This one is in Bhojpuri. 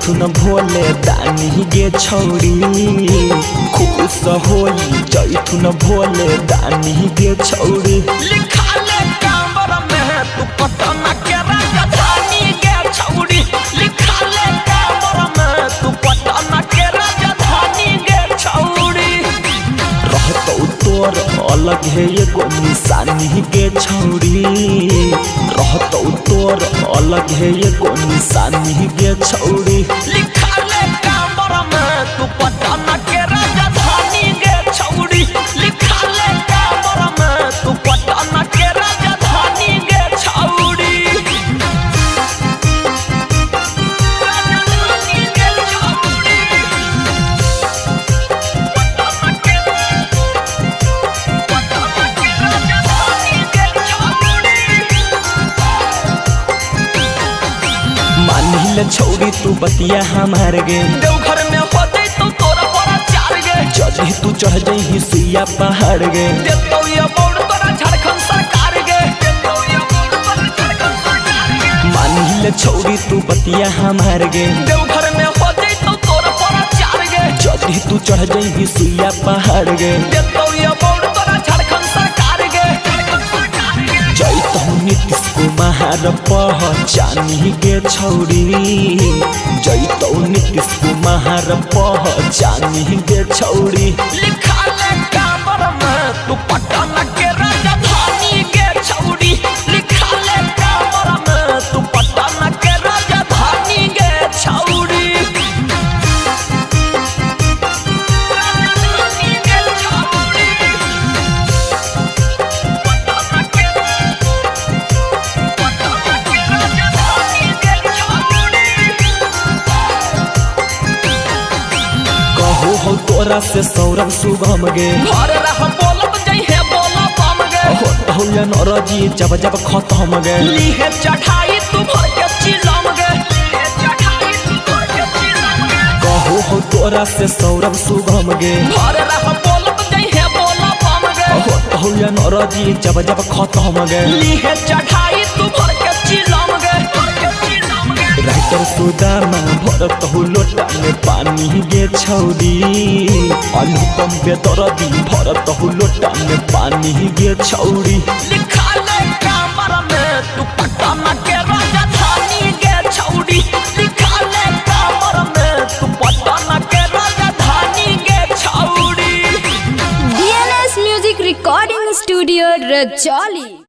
जैथुन भोले दानी गे छौड़ी खुश होई जैथुन भोले दानी गे छौड़ी लिखा ले कांवर में तू पटन के राजधानी गे छौड़ी लिखा ले कांवर में तू पटन के राजधानी गे छौड़ी रहतो तोर अलग है एगो निशानी गे छौड़ी रहतो तोर अलग है एगो निशानी गे छौड़ी लिखा ले कांवर में तू पटन के राजधानी गे छौड़ी लिखा ले कांवर में तू पटन के राजधानी गे छौड़ी राजधानी गे छौड़ी मानिल छौड़ी तू बतिया हमार गे देवघर में हो जाई तो तोरा बड़ा चार गे जदि तू चढ़ जही सुइया पहाड़ गे देतो ये बोर्ड तोरा झारखंड सरकार गे देतो ये बोर्ड तोरा झारखंड सरकार गे मानिल छौड़ी तू बतिया हमार गे देवघर में हो जाई तो तोरा बड़ा चार गे जदि तू चढ़ जही सुइया पहाड़ गे देतो ये बोर्ड तोरा झारखंड सरकार गे जैतहु नीतीश कुमार पहचानी गे छौड़ी जैतहु नीतीश कुमार पहचानी गे छौड़ी लिखा ले कांवर में तू पटन के राजधानी गे छौड़ी लिखा ले कांवर में तू पटन के राजधानी गे छौड़ी राजधानी गे छौड़ी पटन के राजधानी गे छौड़ी कहू हो तोरा से सौरभ शुभम गे घर रह बोलब जइहे बोला बम गे होया नरजी जब जब खत्म गे लीहे चढ़ाई तू भर के चिलम गे लीहे चढ़ाई तू भर के चिलम गे कहू हो तोरा से सौरभ शुभम गे घर रह बोलब जइहे बोला बम गे होया नरजी जब जब खत्म गे लीहे चढ़ाई तू भर के चिलम गे भर के चिलम गे राइटर सुदामा भरत हो लोटा में पानी गे छौड़ी अनुपम बेदरदी भरत हो लोटा में पानी गे छौड़ी लिखा ले कांवर में तू पटन के राजधानी गे छौड़ी लिखा ले कांवर में तू पटन के राजधानी गे छौड़ी DNS Music Recording Studio, Rajoli.